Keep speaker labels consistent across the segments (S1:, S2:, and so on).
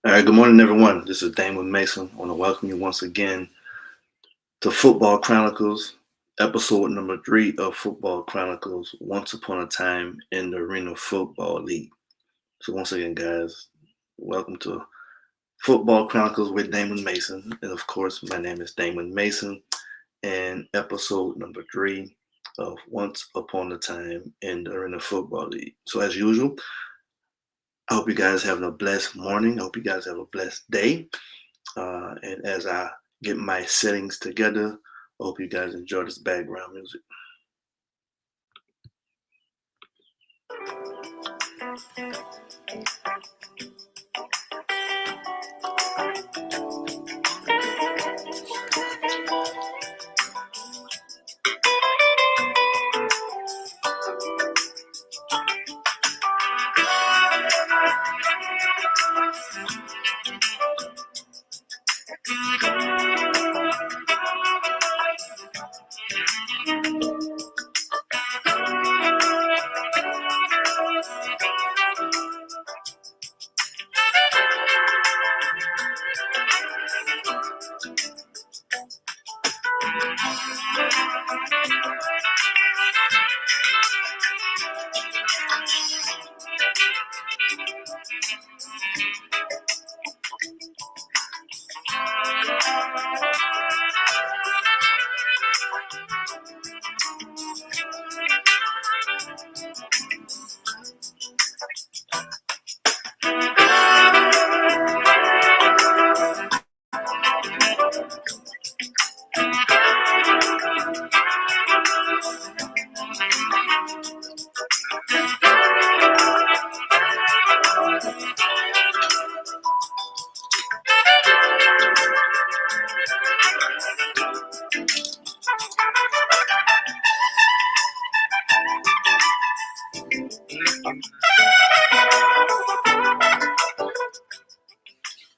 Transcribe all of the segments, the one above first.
S1: All right, good morning, everyone. This is Damon Mason. I want to welcome you once again to Football Chronicles, episode number 3 of Football Chronicles, Once Upon a Time in the Arena Football League. So, once again, guys, welcome to Football Chronicles with Damon Mason. And of course, my name is Damon Mason, and episode number 3 of Once Upon a Time in the Arena Football League. So, as usual, I hope you guys having a blessed morning. I hope you guys have a blessed day. And as I get my settings together, I hope you guys enjoy this background music.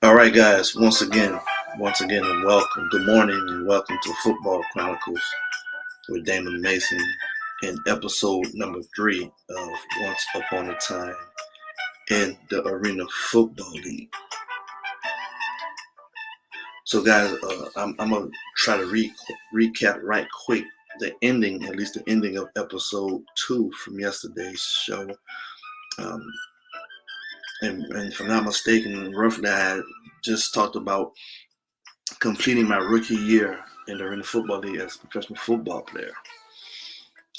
S1: All right, guys, once again, and welcome. Good morning, and welcome to Football Chronicles with Damon Mason in episode number 3 of Once Upon a Time in the Arena Football League. So, guys, I'm going to try to recap right quick the ending, at least the ending of episode 2 from yesterday's show. Um, and if I'm not mistaken, roughly I just talked about completing my rookie year in the Arena Football League as a professional football player.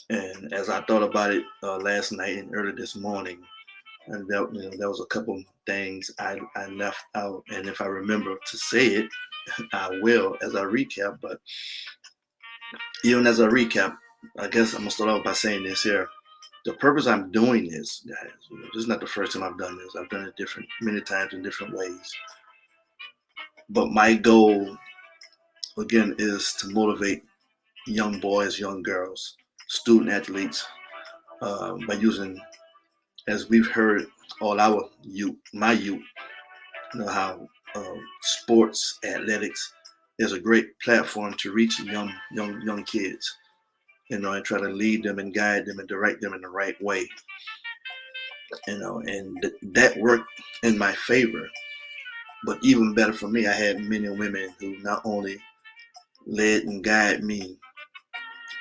S1: And as I thought about it last night and early this morning, and there was a couple things I left out. And if I remember to say it, I will as I recap. But even as I recap, I guess I'm gonna start off by saying this here. The purpose I'm doing this, guys, this is not the first time I've done this. I've done it many times in different ways. But my goal, again, is to motivate young boys, young girls, student athletes by using, as we've heard, all our youth, my youth, how sports athletics is a great platform to reach young kids, and try to lead them and guide them and direct them in the right way, and that worked in my favor. But even better for me, I had men and women who not only led and guided me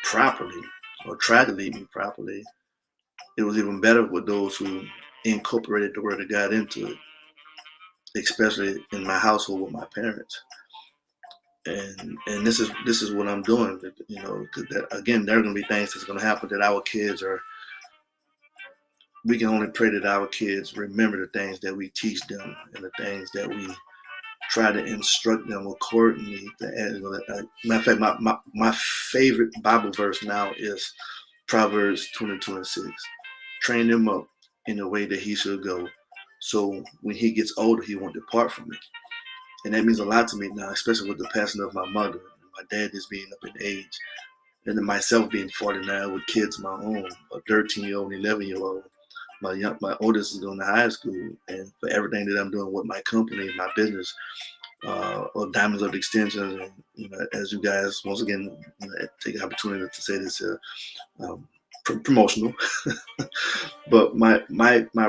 S1: properly or tried to lead me properly, it was even better with those who incorporated the word of God into it, especially in my household with my parents. And this is what I'm doing. Again, there are going to be things that's going to happen that our kids are. We can only pray that our kids remember the things that we teach them and the things that we try to instruct them accordingly. Matter of fact, my favorite Bible verse now is Proverbs 22:6. Train him up in the way that he should go. So when he gets older, he won't depart from it. And that means a lot to me now, especially with the passing of my mother, and my dad just being up in age, and then myself being 49 with kids of my own, a 13-year-old and 11-year-old. My oldest is going to high school, and for everything that I'm doing with my company, my business, or Diamonds of Extensions, and as you guys once again take the opportunity to say this, promotional, but my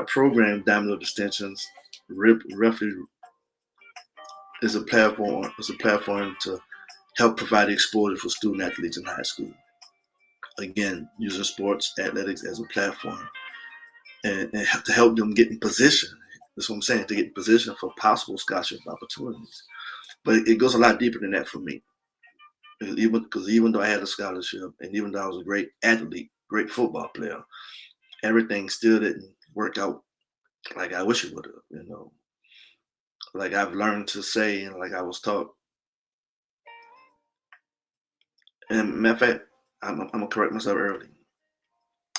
S1: program, Diamonds of Extensions, roughly is a platform. It's a platform to help provide exposure for student athletes in high school. Again, using sports athletics as a platform and to help them get in position. That's what I'm saying, to get in position for possible scholarship opportunities. But it goes a lot deeper than that for me. Even though I had a scholarship and even though I was a great athlete, great football player, everything still didn't work out like I wish it would have. Like I've learned to say and like I was taught. And matter of fact, I'm gonna correct myself early.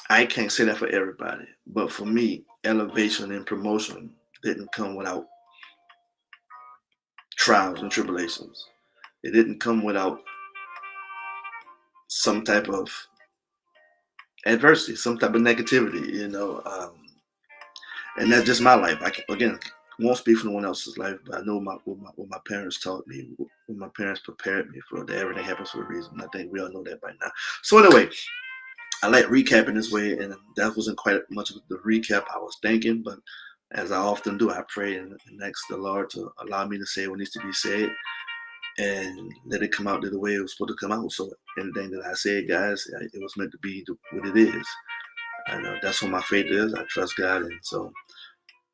S1: I can't say that for everybody, but for me, elevation and promotion didn't come without trials and tribulations. It didn't come without some type of adversity, some type of negativity. And that's just my life. Again, won't speak for no one else's life, but I know what my parents taught me, what my parents prepared me for. That everything happens for a reason. I think we all know that by now. So anyway, I like recapping this way, and that wasn't quite much of the recap I was thinking, but as I often do, I pray and ask the Lord to allow me to say what needs to be said and let it come out the way it was supposed to come out. So anything that I said, guys, it was meant to be what it is. I know that's what my faith is. I trust God, and so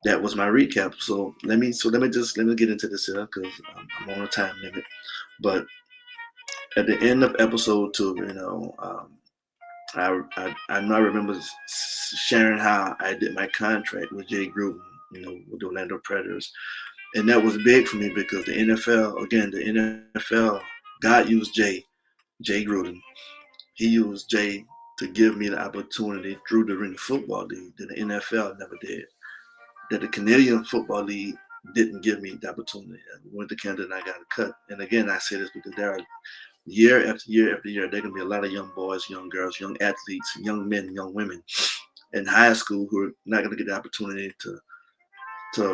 S1: that was my recap. So let me get into this here because I'm on a time limit. But at the end of episode 2, I know I remember sharing how I did my contract with Jay Gruden, with the Orlando Predators, and that was big for me because the NFL, God used Jay Gruden. He used Jay to give me the opportunity through the Arena Football League that the NFL never did. That the Canadian Football League didn't give me the opportunity. I went to Canada and I got a cut. And again, I say this because there are year after year after year, there can be a lot of young boys, young girls, young athletes, young men, young women in high school who are not going to get the opportunity to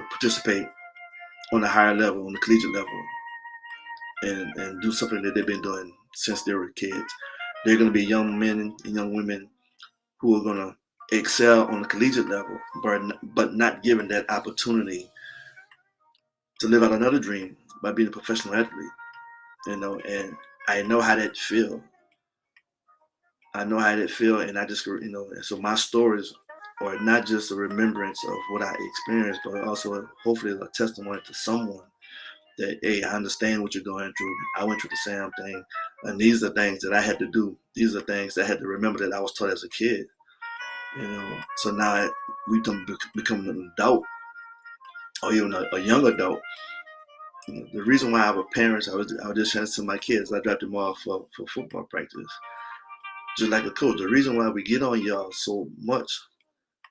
S1: participate on a higher level, on the collegiate level, and do something that they've been doing since they were kids. They're going to be young men and young women who are going to excel on the collegiate level, but not given that opportunity to live out another dream by being a professional athlete. And I know how that feel. I know how that feel, and I just, and so my stories are not just a remembrance of what I experienced, but also hopefully a testimony to someone that, hey, I understand what you're going through. I went through the same thing, and these are things that I had to do. These are things that I had to remember that I was taught as a kid. So now we become an adult or even a young adult. The reason why I have parents, I was just trying to tell my kids, I dropped them off for football practice. Just like a coach, the reason why we get on y'all so much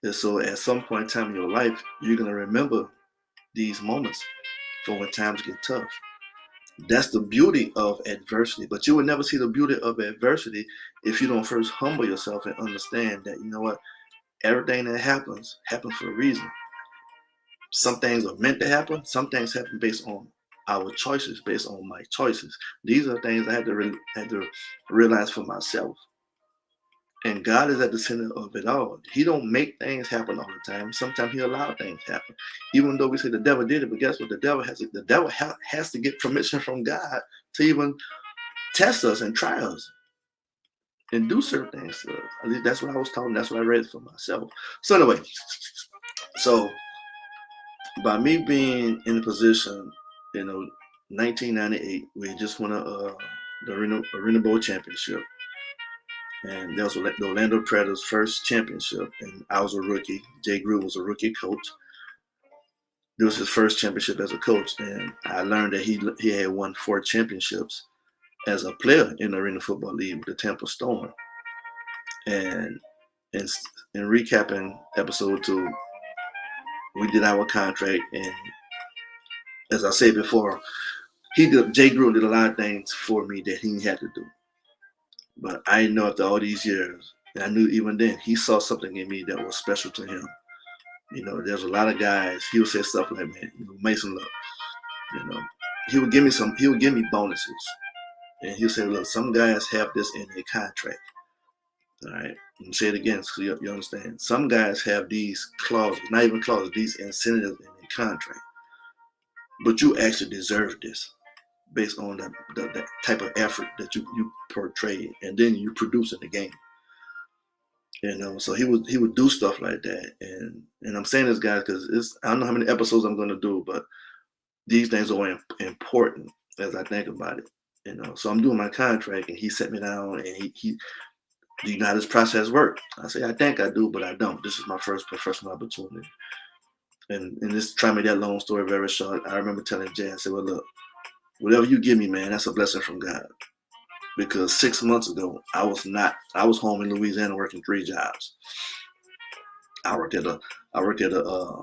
S1: is so at some point in time in your life, you're going to remember these moments for when times get tough. That's the beauty of adversity. But you will never see the beauty of adversity if you don't first humble yourself and understand that, you know what, everything that happens for a reason. Some things are meant to happen. Some things happen based on our choices, based on my choices. These are things I had to realize for myself. And God is at the center of it all. He don't make things happen all the time. Sometimes He allows things happen. Even though we say the devil did it, but guess what? The devil has to get permission from God to even test us and try us and do certain things to us. At least that's what I was taught, and that's what I read for myself. So anyway, so by me being in a position, 1998, we just won the Arena Bowl championship. And that was the Orlando Predators' first championship. And I was a rookie. Jay Gruden was a rookie coach. It was his first championship as a coach. And I learned that he had won 4 championships as a player in the Arena Football League with the Tampa Storm. And in recapping episode 2, we did our contract. And as I said before, Jay Gruden did a lot of things for me that he had to do. But I know after all these years, and I knew even then, he saw something in me that was special to him. There's a lot of guys, he would say stuff like, man, Mason, look, he would give me bonuses. And he'll say, look, some guys have this in their contract. All right. And say it again so you understand. Some guys have these clauses, not even clauses, these incentives in their contract. but you actually deserve this based on the type of effort that you portray, and then you produce in the game. So he would do stuff like that, and I'm saying this, guys, because I don't know how many episodes I'm going to do, but these things are important as I think about it. So I'm doing my contract, and he set me down, and he do you know how this process works? I say, I think I do, but I don't. This is my first professional opportunity. And this try to make that long story very short. I remember telling Jay, I said, well, look, whatever you give me, man, that's a blessing from God. Because 6 months ago, I was home in Louisiana working 3 jobs. I worked at a, I worked at a,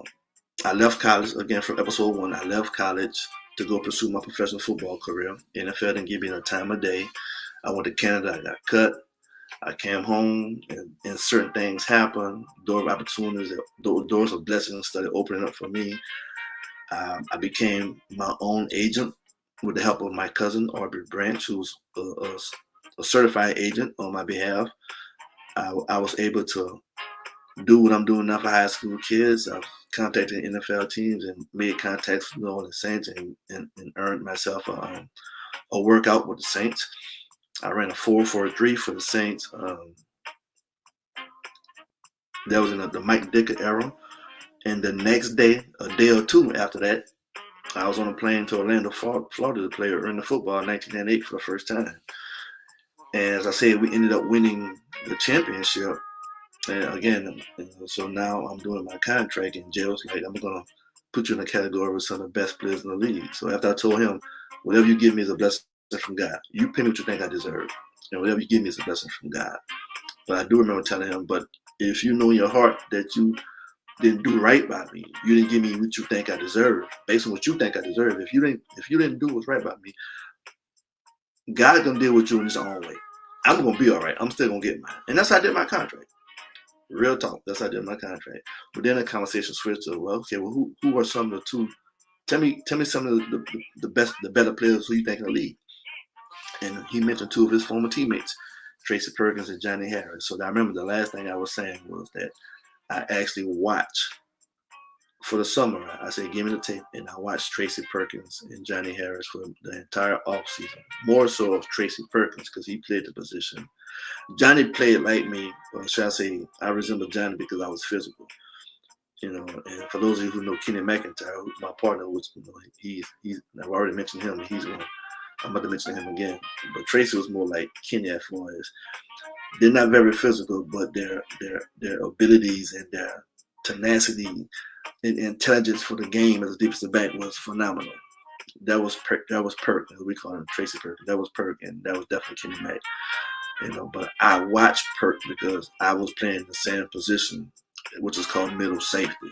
S1: I left college, again, from episode 1, I left college to go pursue my professional football career. NFL didn't give me enough time of day. I went to Canada, I got cut. I came home, and certain things happened. Door of opportunities, doors of blessings started opening up for me. I became my own agent with the help of my cousin, Aubrey Branch, who's a certified agent on my behalf. I was able to do what I'm doing now for high school kids. I've contacted NFL teams and made contacts with all the Saints, and earned myself a workout with the Saints. I ran a 4.43 for the Saints. That was in the Mike Dicker era. And the next day, a day or two after that, I was on a plane to Orlando, Florida to play in the football in 1998 for the first time. And as I said, we ended up winning the championship. And again, so now I'm doing my contract, and Jill's like, I'm going to put you in a category with some of the best players in the league. So after I told him, whatever you give me is a blessing from God. You pay me what you think I deserve. And whatever you give me is a blessing from God. But I do remember telling him, but if you know in your heart that you didn't do right by me, you didn't give me what you think I deserve, based on what you think I deserve. If you didn't do what's right by me, God gonna deal with you in his own way. I'm gonna be all right. I'm still gonna get mine. And that's how I did my contract. Real talk. That's how I did my contract. But then the conversation switched to, well, okay, well, who are some of the two? Tell me some of the better players who you think in the league. And he mentioned 2 of his former teammates, Tracy Perkins and Johnny Harris. So I remember the last thing I was saying was that I actually watched for the summer. I said, give me the tape, and I watched Tracy Perkins and Johnny Harris for the entire offseason. More so of Tracy Perkins because he played the position. Johnny played like me, or should I say, I resemble Johnny because I was physical. And for those of you who know Kenny McIntyre, my partner, which he's I've already mentioned him, I'm about to mention him again. But Tracy was more like Kenny as far as they're not very physical, but their abilities and their tenacity and intelligence for the game as a defensive back was phenomenal. That was Perk, as we call him, Tracy Perk. That was Perk, and that was definitely Kenny Mack. But I watched Perk because I was playing the same position, which is called middle safety,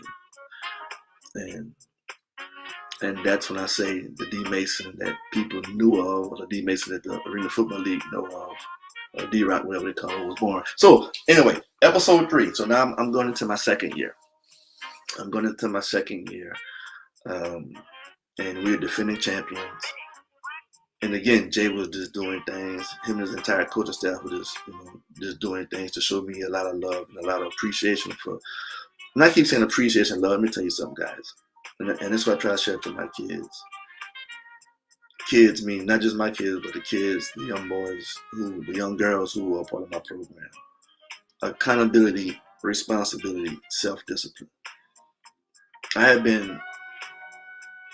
S1: and that's when I say the D Mason that people knew of, or the D Mason that the Arena Football League know of, or D Rock, whatever they call it, was born. So anyway, episode 3. So now I'm going into my second year. And we're defending champions. And again, Jay was just doing things. Him and his entire coaching staff were just doing things to show me a lot of love and a lot of appreciation for. And I keep saying appreciation, love. Let me tell you something, guys. And that's what I try to share to my kids. Kids mean not just my kids, but the kids, the young boys, the young girls who are part of my program. Accountability, responsibility, self-discipline. I've been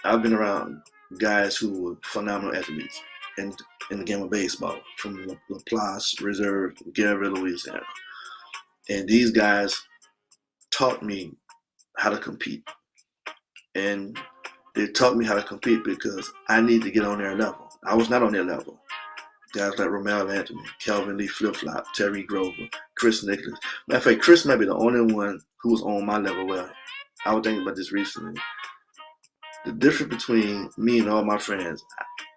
S1: around guys who were phenomenal athletes in the game of baseball, from Laplace Reserve, Garyville, Louisiana. And these guys taught me how to compete. And they taught me how to compete because I need to get on their level. I was not on their level. Guys like Romel Anthony, Calvin Lee Flip-Flop, Terry Grover, Chris Nicholas. Matter of fact, Chris might be the only one who was on my level. Well, I was thinking about this recently. The difference between me and all my friends,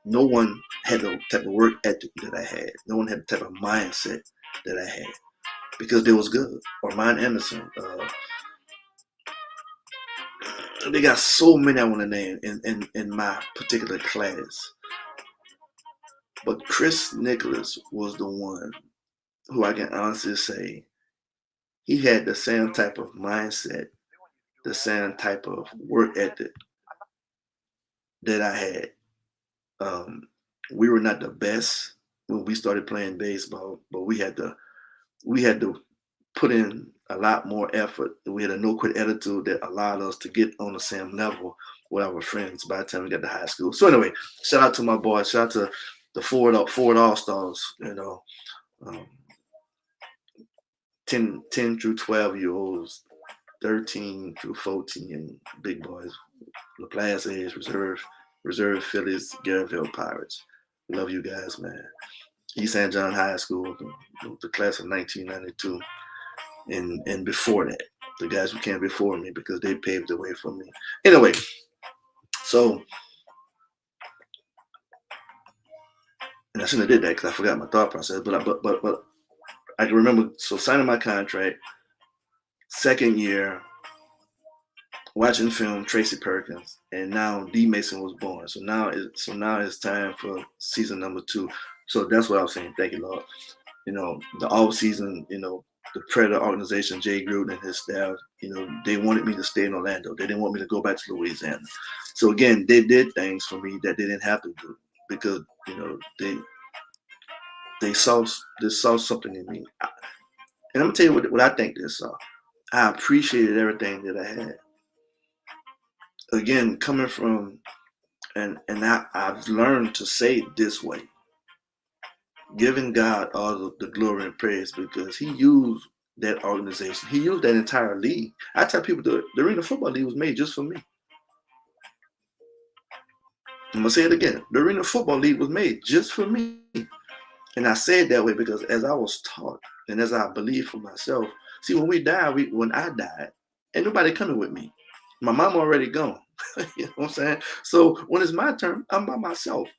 S1: no one had the type of work ethic that I had. No one had the type of mindset that I had because they was good. Armand Anderson. They got so many I want to name in my particular class. But Chris Nicholas was the one who I can honestly say he had the same type of mindset, the same type of work ethic that I had. Um, we were not the best when we started playing baseball, but we had to put in a lot more effort. We had a no quit attitude that allowed us to get on the same level with our friends by the time we got to high school. So anyway, shout out to my boys. Shout out to the Ford All Stars. Um, 10 through 12-year olds, 13 through 14, and big boys. LaPlace age, reserve Phillies, Garrettville Pirates. Love you guys, man. East St. John High School, the class of 1992, and before that, the guys who came before me because they paved the way for me. Anyway, so and I shouldn't have did that because I forgot my thought process. But I can remember. So signing my contract, second year, watching film Tracy Perkins, and now D Mason was born. So now it's time for season number 2. So that's what I was saying. Thank you, Lord. The off season, the Predator organization, Jay Gruden and his staff, they wanted me to stay in Orlando. They didn't want me to go back to Louisiana. So again, they did things for me that they didn't have to do because they saw something in me. And I'm gonna tell you what I think they saw. I appreciated everything that I had. Again, coming from and I've learned to say it this way, giving God all the glory and praise because He used that organization. He used that entire league. I tell people the Arena Football League was made just for me. I'm gonna say it again. The Arena Football League was made just for me. And I say it that way because as I was taught and as I believe for myself, see, when I died, ain't nobody coming with me. My mom already gone. You know what I'm saying? So when it's my turn, I'm by myself.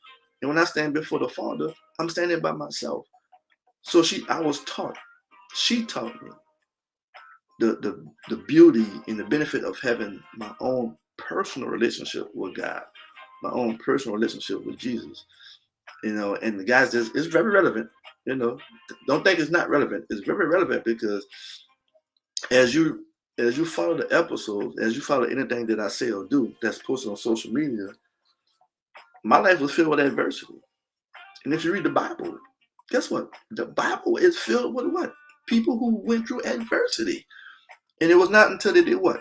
S1: And when I stand before the Father, I'm standing by myself. So I was taught. She taught me the beauty and the benefit of having my own personal relationship with God, my own personal relationship with Jesus. And the guys, it's very relevant. Don't think it's not relevant. It's very relevant because as you follow the episodes, as you follow anything that I say or do that's posted on social media, my life was filled with adversity. And if you read the Bible, guess what? The Bible is filled with what? People who went through adversity. And it was not until they did what?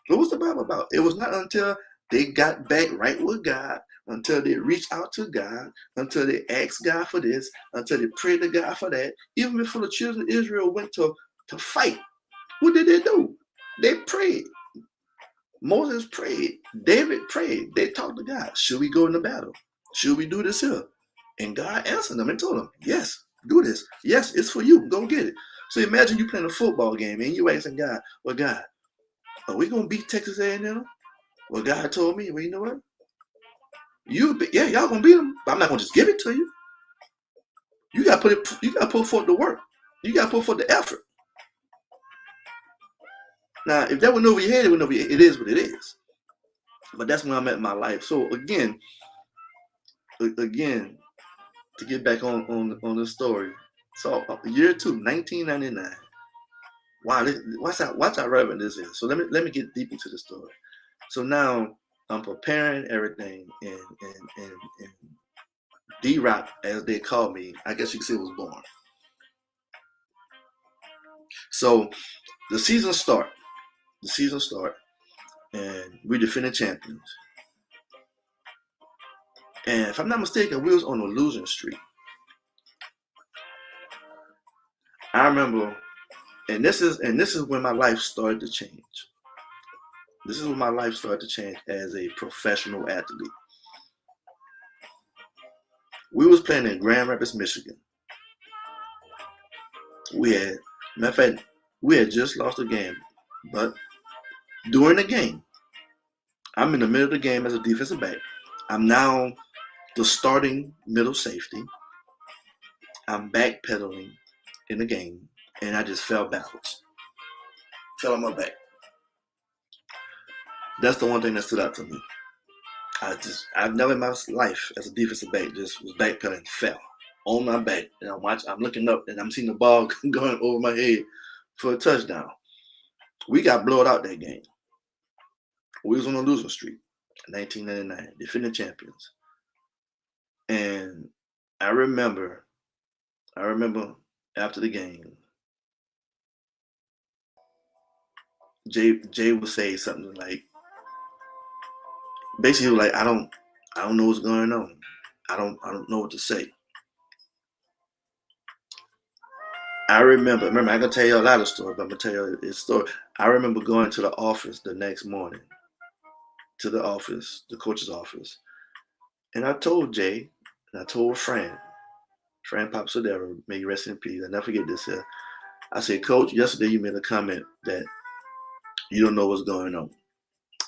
S1: What was the Bible about? It was not until they got back right with God, until they reached out to God, until they asked God for this, until they prayed to God for that. Even before the children of Israel went to fight, what did they do? They prayed. Moses prayed. David prayed. They talked to God. Should we go into battle? Should we do this here? And God answered them and told them, yes, do this. Yes, it's for you. Go get it. So imagine you playing a football game and you asking God, well, God, are we going to beat Texas A&M? Well, God told me, well, you know what? Y'all going to beat them, but I'm not going to just give it to you. You got to put forth the work. You got to put forth the effort. Now, if that went over your head, it went over your head. It is what it is. But that's when I'm at in my life. So again, to get back on the story. So year 2, 1999. Wow, watch how relevant this is. So let me get deep into the story. So now I'm preparing everything, and D-Rock, as they call me, I guess you could say, was born. So the season start, and we defending champions. And if I'm not mistaken, we was on a losing streak. I remember, and this is when my life started to change. This is when my life started to change as a professional athlete. We was playing in Grand Rapids, Michigan. Matter of fact, we had just lost a game, but during the game, I'm in the middle of the game as a defensive back. I'm now the starting middle safety. I'm backpedaling in the game, and I just fell backwards. Fell on my back. That's the one thing that stood out to me. I've never in my life as a defensive back just was backpedaling and fell on my back. And I'm looking up and I'm seeing the ball going over my head for a touchdown. We got blown out that game. We was on a losing streak. 1999, defending champions. And I remember, I remember after the game, Jay would say something like, basically like, I don't know what's going on. I don't know what to say. Remember, I can tell you a lot of stories, but I'm gonna tell you a story. I remember going to the office the next morning, to the office, the coach's office, and I told Jay, and I told Fran Papsadero, may you rest in peace. I never forget this. I said, Coach, yesterday you made a comment that you don't know what's going on,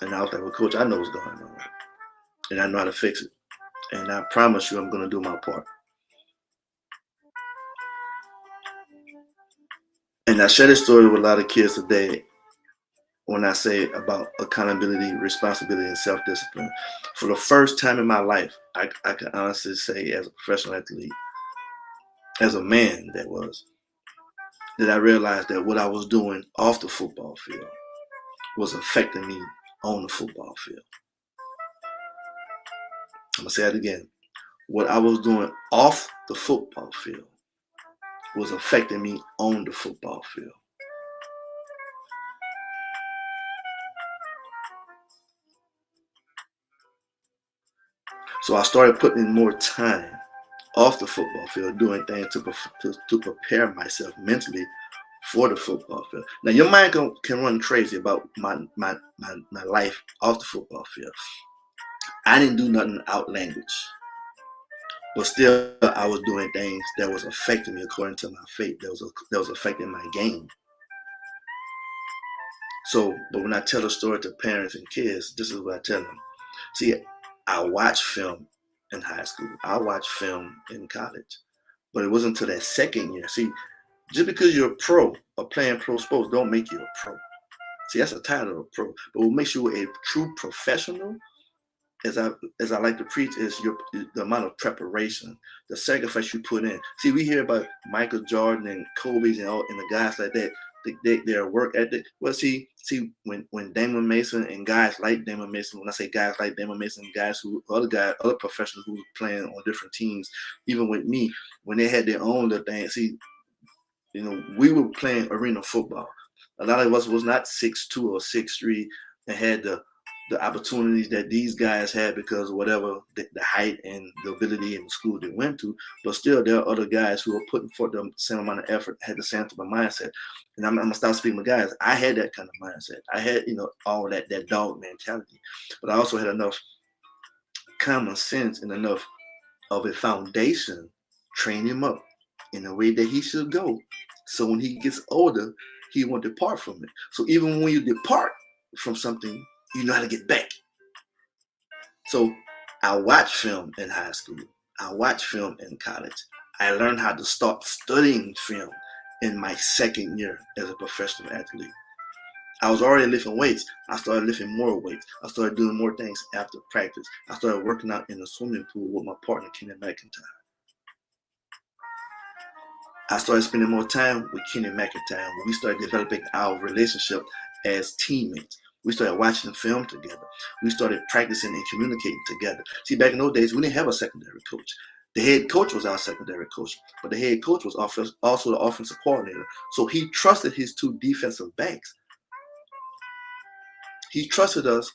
S1: and I was like, well, Coach, I know what's going on, and I know how to fix it, and I promise you, I'm gonna do my part. And I share this story with a lot of kids today when I say about accountability, responsibility, and self-discipline. For the first time in my life, I can honestly say, as a professional athlete, as a man that I realized that what I was doing off the football field was affecting me on the football field. I'm gonna say it again. What I was doing off the football field was affecting me on the football field. So I started putting in more time off the football field, doing things to prepare myself mentally for the football field. Now your mind can run crazy about my life off the football field. I didn't do nothing outlandish, but still I was doing things that was affecting me according to my faith. That was affecting my game. So, but when I tell a story to parents and kids, this is what I tell them. See, I watched film in high school. I watched film in college, but it wasn't until that second year. See, just because you're a pro or playing pro sports don't make you a pro. See, that's a title of pro. But what makes you a true professional, as I like to preach, is the amount of preparation, the sacrifice you put in. See, we hear about Michael Jordan and Kobe's and the guys like that. Their work ethic. Well, see, when Damon Mason and guys like Damon Mason, when I say guys like Damon Mason, other professionals who were playing on different teams, even with me, when they had their own little thing. See, we were playing arena football. A lot of us was not 6'2" or 6'3" and had the opportunities that these guys had because of whatever the height and the ability in the school they went to. But still, there are other guys who are putting forth the same amount of effort, had the same type of mindset. And I'm gonna stop speaking with guys. I had that kind of mindset. I had, all that dog mentality, but I also had enough common sense and enough of a foundation, train him up in the way that he should go. So when he gets older, he won't depart from it. So even when you depart from something, you know how to get back. So I watched film in high school. I watched film in college. I learned how to start studying film in my second year as a professional athlete. I was already lifting weights. I started lifting more weights. I started doing more things after practice. I started working out in the swimming pool with my partner, Kenny McIntyre. I started spending more time with Kenny McIntyre when we started developing our relationship as teammates. We started watching film together. We started practicing and communicating together. See, back in those days, we didn't have a secondary coach. The head coach was our secondary coach, but the head coach was also the offensive coordinator. So he trusted his two defensive backs. He trusted us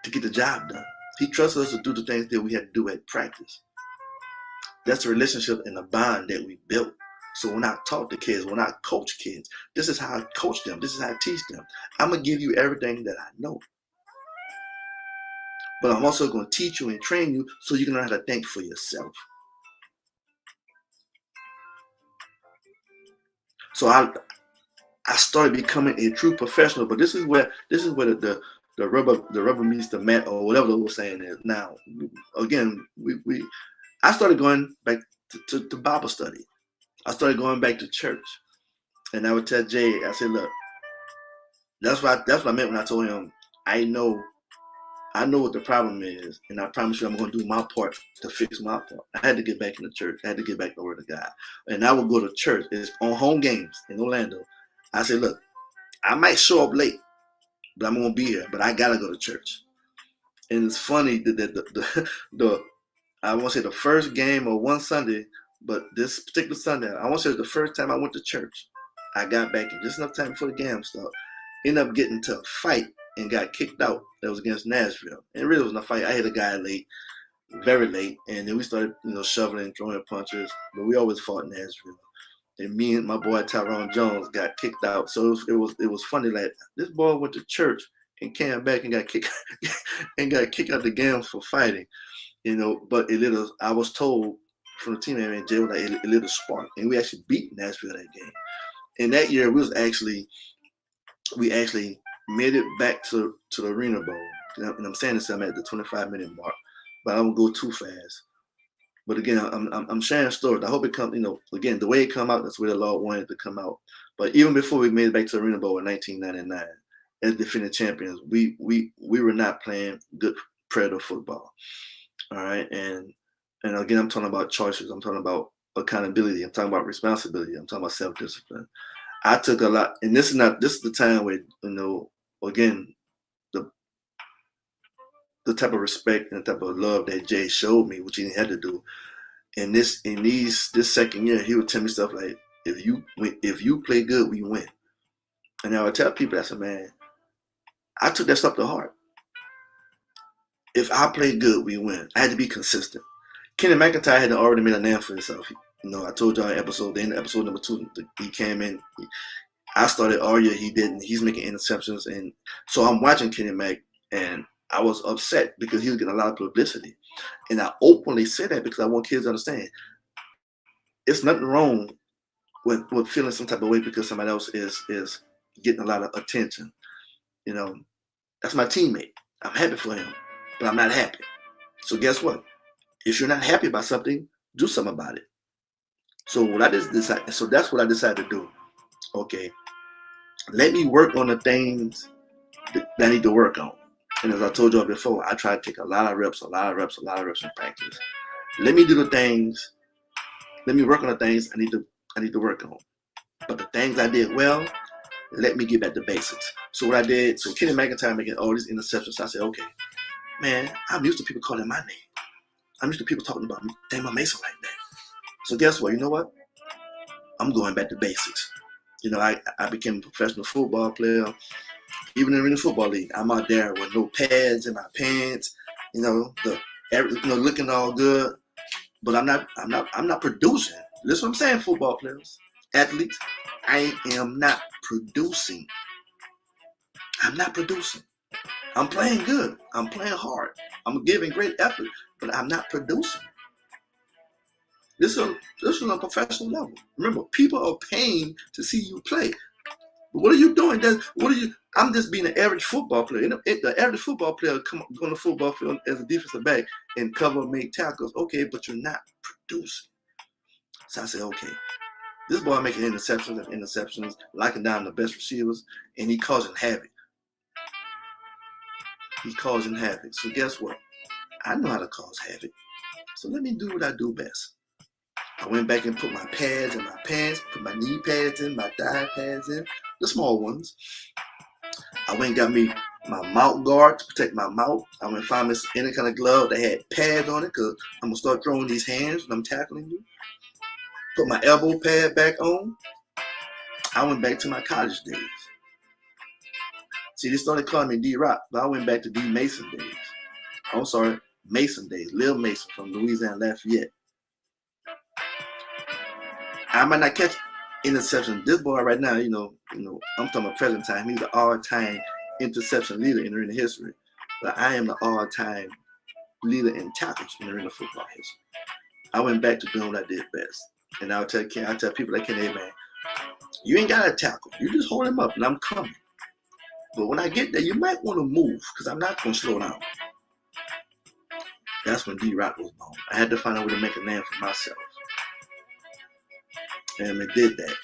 S1: to get the job done. He trusted us to do the things that we had to do at practice. That's a relationship and a bond that we built. So when I talk to kids, when I coach kids, this is how I coach them. This is how I teach them. I'm going to give you everything that I know. But I'm also going to teach you and train you so you can learn how to think for yourself. So I started becoming a true professional. But this is where the rubber meets the mat, or whatever they were saying is. Now, again, I started going back to Bible study. I started going back to church. And I would tell Jay, I said, look, that's what I meant when I told him, I know what the problem is, and I promise you I'm going to do my part to fix my part. I had to get back in the church. I had to get back to the Word of God. And I would go to church. It's on home games in Orlando. I said, look, I might show up late, but I'm going to be here. But I got to go to church. And it's funny that the I won't say the first game or one Sunday, but this particular Sunday, I won't say it was the first time I went to church. I got back in just enough time before the game started. Ended up getting to a fight and got kicked out. That was against Nashville. And it really wasn't a fight. I hit a guy late, very late, and then we started, shoveling, throwing punches. But we always fought in Nashville. And me and my boy Tyrone Jones got kicked out. So it was funny. Like, this boy went to church and came back and got kicked and got kicked out the game for fighting. But I was told from the team, man, Jay was like, it lit a spark, and we actually beat Nashville that game. And that year we actually made it back to the Arena Bowl. And I'm saying this, I'm at the 25-minute mark, but I don't go too fast. But again, I'm sharing stories. I hope it comes, again, the way it come out, that's where the Lord wanted it to come out. But even before we made it back to the Arena Bowl in 1999, as defending champions, we were not playing good Predator football. All right, and again, I'm talking about choices. I'm talking about accountability. I'm talking about responsibility. I'm talking about self-discipline. I took a lot, and this is the time where, again, the type of respect and the type of love that Jay showed me, which he didn't have to do. And this second year, he would tell me stuff like, if you play good, we win. And I would tell people, I said, man, I took that stuff to heart. If I play good, we win. I had to be consistent. Kenny McIntyre had already made a name for himself. I told y'all in episode number 2, he came in. I started all year, he didn't. He's making interceptions. And so I'm watching Kenny Mac, and I was upset because he was getting a lot of publicity. And I openly said that because I want kids to understand it's nothing wrong with feeling some type of way because somebody else is getting a lot of attention. That's my teammate. I'm happy for him, but I'm not happy. So guess what? If you're not happy about something, do something about it. So that's what I decided to do. Okay, let me work on the things that I need to work on. And as I told y'all before, I try to take a lot of reps in practice. Let me do the things. Let me work on the things I need to work on. But the things I did well, let me get back to basics. So what I did, Kenny McIntyre making all these interceptions, so I said, okay, man, I'm used to people calling my name. I'm used to people talking about Damon Mason like that. So guess what? You know what? I'm going back to basics. I became a professional football player. Even in the football league, I'm out there with no pads in my pants. Looking all good, but I'm not producing. Listen what I'm saying, football players, athletes. I am not producing. I'm not producing. I'm playing good. I'm playing hard. I'm giving great effort, but I'm not producing. This is on a professional level. Remember, people are paying to see you play. But what are you doing? I'm just being an average football player. The average football player come on the football field as a defensive back and cover and make tackles. Okay, but you're not producing. So I said, okay, this boy making interceptions, locking down the best receivers, and he causing havoc. So guess what? I know how to cause havoc. So let me do what I do best. I went back and put my pads in my pants, put my knee pads in, my thigh pads in, the small ones. I went and got me my mouth guard to protect my mouth. I went and found this any kind of glove that had pads on it because I'm going to start throwing these hands when I'm tackling you. Put my elbow pad back on. I went back to my college days. See, they started calling me D-Rock, but I went back to D. Mason days. I'm sorry, Mason days. Lil Mason from Louisiana Lafayette. I might not catch interception. This boy right now, I'm talking about present time. He's the all-time interception leader in arena history. But I am the all-time leader in tackles in arena football history. I went back to doing what I did best. And I'll tell people like, hey man, you ain't got to tackle. You just hold him up and I'm coming. But when I get there, you might want to move because I'm not going to slow down. That's when D-Rock was born. I had to find a way to make a name for myself. And we did that.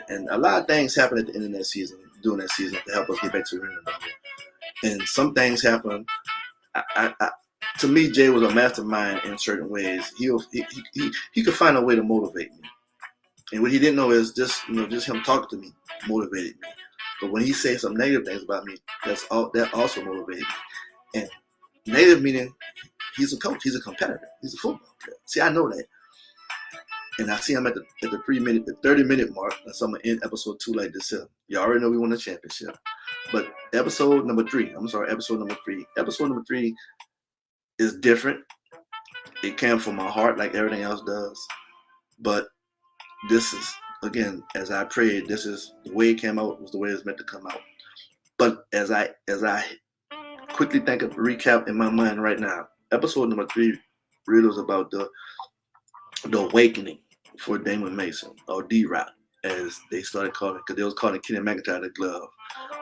S1: And a lot of things happened at the end of that season, during that season, to help us get back to the arena. And some things happened. To me, Jay was a mastermind in certain ways. He could find a way to motivate me. And what he didn't know is just him talking to me motivated me. But when he said some negative things about me, that also motivated me. And Native meaning he's a coach, he's a competitor, he's a football player. See, I know that. And I see him at the 30-minute mark. So I'm gonna end episode 2 like this here. You already know we won the championship. But episode number 3 is different. It came from my heart like everything else does. But this is, again, as I prayed, this is the way it came out, was the way it's meant to come out. But as I quickly think of recap in my mind right now, episode number 3 really was about the awakening for Damon Mason, or D-Rock, as they started calling it, because they was calling Kenny McIntyre the glove.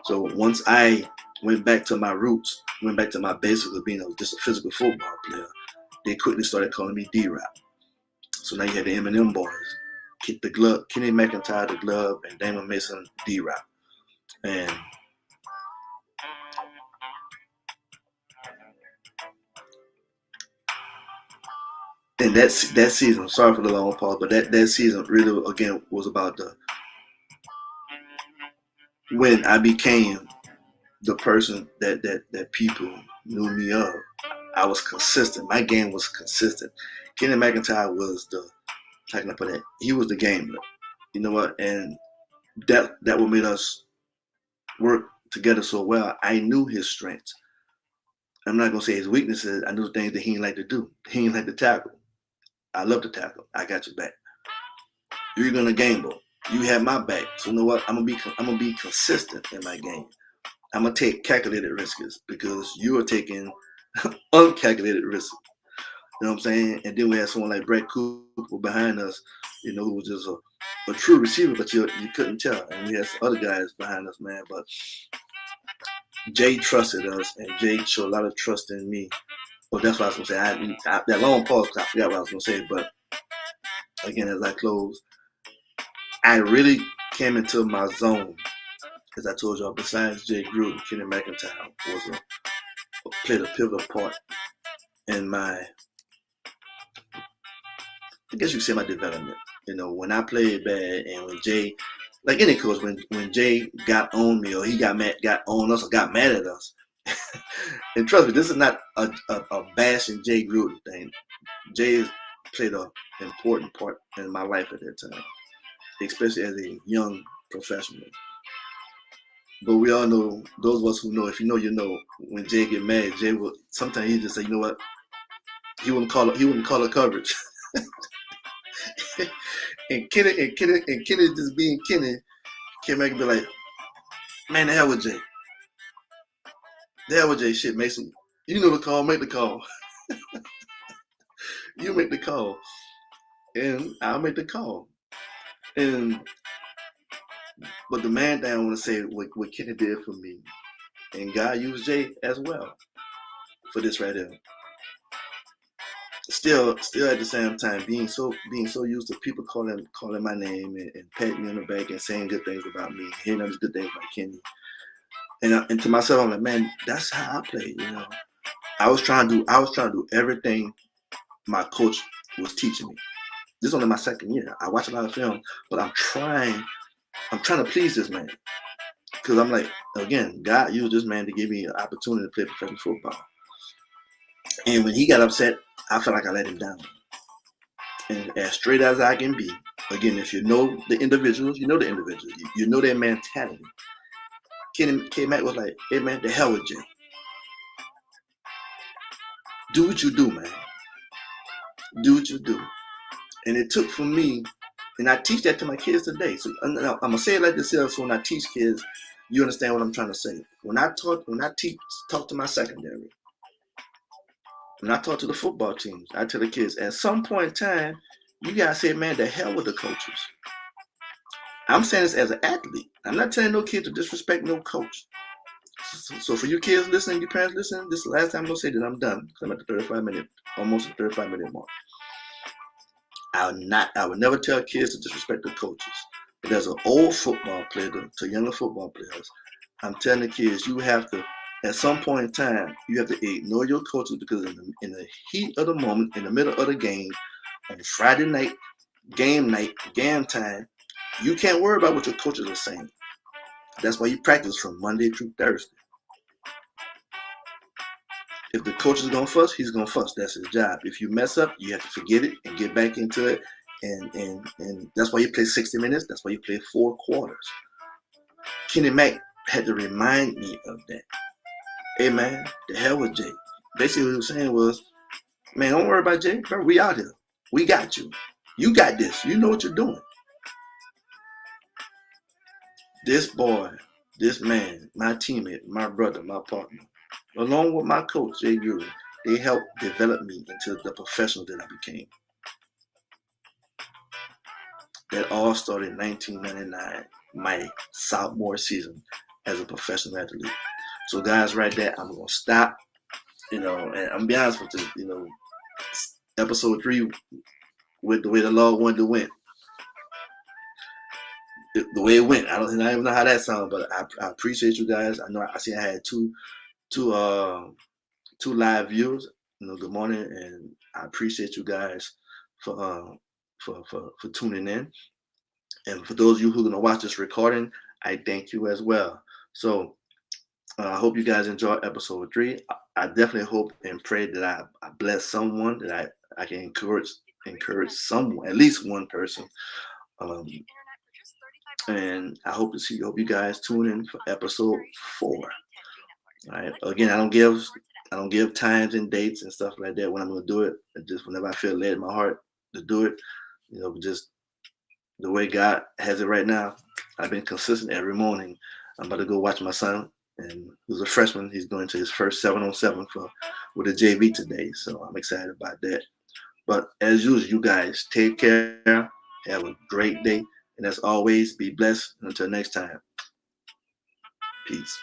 S1: So once I went back to my roots, went back to my basics of being just a physical football player, they quickly started calling me D-Rock. So now you had the Eminem boys, the glove, Kenny McIntyre the glove, and Damon Mason D-Rock. And that season, sorry for the long pause, but that season really, again, was about when I became the person that people knew me of. I was consistent. My game was consistent. Kenny McIntyre was how can I put it? He was the gamer. You know what? And that what made us work together so well. I knew his strengths. I'm not gonna say his weaknesses. I knew the things that he didn't like to do. He didn't like to tackle. I love to tackle. I got your back. You're gonna game ball. You have my back. So you know what? I'm gonna be consistent in my game. I'm gonna take calculated risks because you are taking uncalculated risks. You know what I'm saying? And then we had someone like Brett Cooper behind us, who was just a true receiver, but you couldn't tell. And we had some other guys behind us, man. But Jay trusted us, and Jay showed a lot of trust in me. Well, that's what I was gonna say. That long pause, I forgot what I was gonna say. But again, as I close, I really came into my zone. As I told y'all, besides Jay Gruden, Kenny McIntyre played a pivotal part in my, I guess you could say, my development. When I played bad, and when Jay, like any coach, when Jay got on me, or he got on us, or got mad at us. And trust me, this is not a bashing Jay Gruden thing. Jay played an important part in my life at that time, especially as a young professional. But we all know, those of us who know, if you know, you know, when Jay get mad, Jay will sometimes he just say, you know what, he wouldn't call it coverage. and Kenny just being Kenny, came back and be like, man, the hell with Jay. The hell with Jay, shit, Mason. You know the call, make the call. You make the call. And I'll make the call. But the main thing I want to say, what Kenny did for me, and God used Jay as well for this right here. Still at the same time, being so used to people calling my name and patting me on the back and saying good things about me, hearing other good things about Kenny. And to myself, I'm like, man, that's how I played. I was trying to do everything my coach was teaching me. This is only my second year. I watch a lot of film, but I'm trying to please this man. Because I'm like, again, God used this man to give me an opportunity to play professional football. And when he got upset, I felt like I let him down. And as straight as I can be, again, if you know the individuals, you know the individuals. You know their mentality. K. Mac was like, hey man, the hell with Jay. Do what you do, man. Do what you do. And it took for me, and I teach that to my kids today. So I'm gonna say it like this here, so when I teach kids, you understand what I'm trying to say. When I talk to my secondary, when I talk to the football teams, I tell the kids, at some point in time, you gotta say, man, the hell with the coaches. I'm saying this as an athlete. I'm not telling no kid to disrespect no coach. So for you kids listening, you parents listening, this is the last time I'm gonna say that I'm done. I'm at the almost 35 minute mark. I would never tell kids to disrespect the coaches. But as an old football player to younger football players, I'm telling the kids, you have to, at some point in time, you have to ignore your coaches, because in the heat of the moment, in the middle of the game, on Friday night, game time, you can't worry about what your coaches are saying. That's why you practice from Monday through Thursday. If the coach is gonna fuss, he's gonna fuss. That's his job. If you mess up, you have to forget it and get back into it. And that's why you play 60 minutes. That's why you play 4 quarters. Kenny Mack had to remind me of that. Hey man, the hell with Jay. Basically what he was saying was, man, don't worry about Jay. Bro, we out here. We got you. You got this. You know what you're doing. This boy, this man, my teammate, my brother, my partner, along with my coach, Jay Guru, they helped develop me into the professional that I became. That all started in 1999, my sophomore season as a professional athlete. So guys, right there, I'm gonna stop. And I'm gonna be honest with you. Episode 3, with the way the Lord wanted to win, the way it went. I don't even know how that sounds, but I appreciate you guys. I know I see I had two live viewers. Good morning, and I appreciate you guys for tuning in. And for those of you who are gonna watch this recording, I thank you as well. So I hope you guys enjoy episode 3. I definitely hope and pray that I bless someone, that I can encourage someone, at least one person. And I hope you guys tune in for episode 4. All right. Again, I don't give times and dates and stuff like that when I'm gonna do it. Just whenever I feel led in my heart to do it, just the way God has it right now. I've been consistent every morning. I'm about to go watch my son, and who's a freshman. He's going to his first 7-on-7 with a JV today, so I'm excited about that. But as usual, you guys take care. Have a great day, and as always, be blessed. Until next time, peace.